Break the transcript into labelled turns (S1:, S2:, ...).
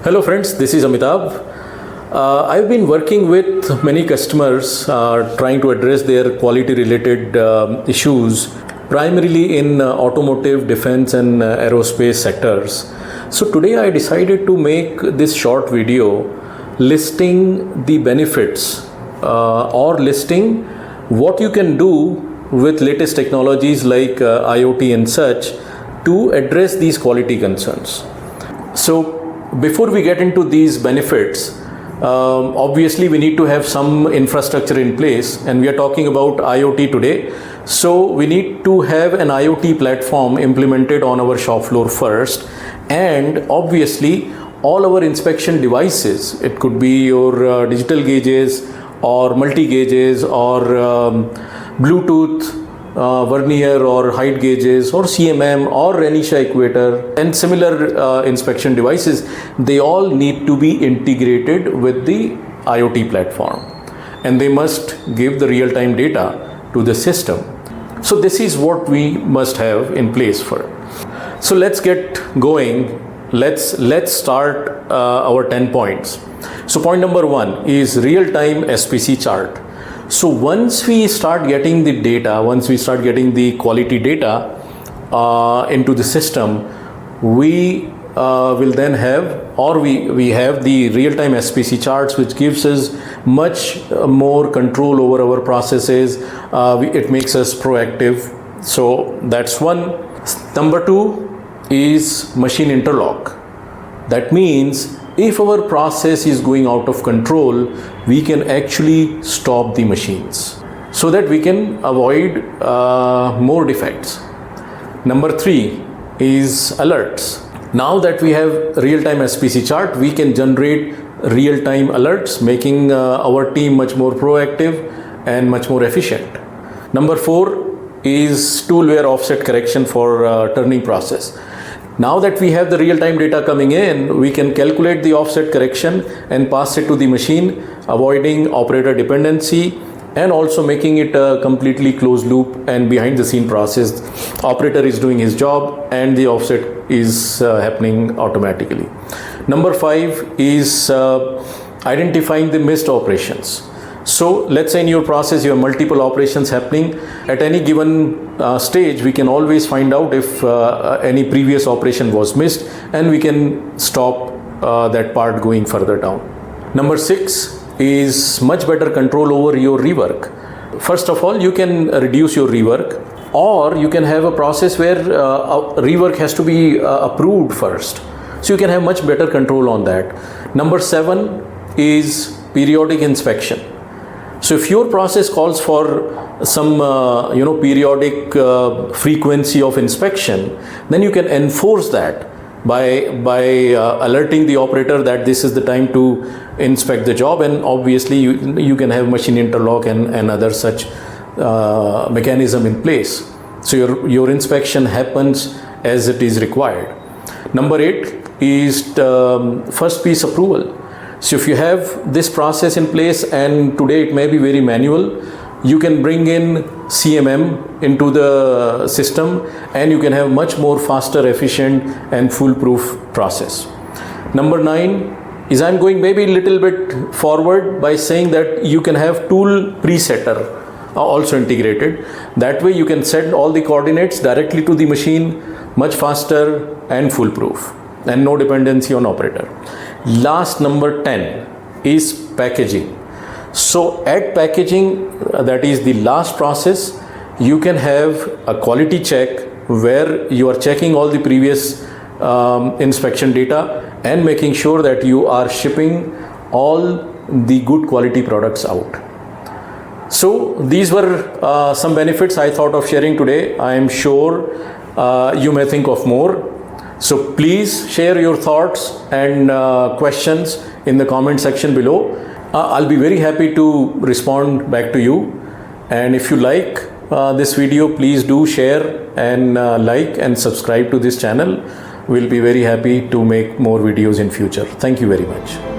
S1: Hello friends, this is Amitabh. I've been working with many customers trying to address their quality related issues primarily in automotive, defense and aerospace sectors. So today I decided to make this short video listing the benefits or listing what you can do with latest technologies like IoT and such to address these quality concerns. So before we get into these benefits, obviously we need to have some infrastructure in place, and we are talking about IoT today. So we need to have an IoT platform implemented on our shop floor first, and obviously all our inspection devices, it could be your digital gauges or multi gauges or Bluetooth vernier or height gauges or CMM or Renisha equator and similar inspection devices, they all need to be integrated with the IoT platform, and they must give the real-time data to the system. So this is what we must have in place for it. So let's get going. Let's start our 10 points. So point number 1 is real-time SPC chart. So once we start getting the data, once we start getting the quality data into the system, we will then have, or we have the real-time SPC charts, which gives us much more control over our processes. It makes us proactive. So that's one. Number 2 is machine interlock. That means if our process is going out of control, we can actually stop the machines so that we can avoid more defects. Number 3 is alerts. Now that we have real-time SPC chart, we can generate real-time alerts, making our team much more proactive and much more efficient. Number 4 is tool-wear offset correction for turning process. Now that we have the real-time data coming in, we can calculate the offset correction and pass it to the machine, avoiding operator dependency and also making it a completely closed loop and behind the scene process. Operator is doing his job and the offset is happening automatically. Number 5 is identifying the missed operations. So let's say in your process you have multiple operations happening. At any given stage, we can always find out if any previous operation was missed, and we can stop that part going further down. Number 6 is much better control over your rework. First of all, you can reduce your rework, or you can have a process where rework has to be approved first. So you can have much better control on that. Number 7 is periodic inspection. So if your process calls for some periodic frequency of inspection, then you can enforce that by alerting the operator that this is the time to inspect the job, and obviously you can have machine interlock and other such mechanism in place. So your inspection happens as it is required. Number 8 is first piece approval. So if you have this process in place, and today it may be very manual, you can bring in CMM into the system and you can have much more faster, efficient and foolproof process. Number 9 is, I'm going maybe a little bit forward by saying that you can have tool presetter also integrated. That way you can set all the coordinates directly to the machine, much faster and foolproof, and no dependency on operator. Last, number 10 is packaging. So at packaging, that is the last process, you can have a quality check where you are checking all the previous inspection data and making sure that you are shipping all the good quality products out. So these were some benefits I thought of sharing today. I am sure you may think of more. So please share your thoughts and questions in the comment section below. I'll be very happy to respond back to you. And if you like this video, please do share and like and subscribe to this channel. We'll be very happy to make more videos in future. Thank you very much.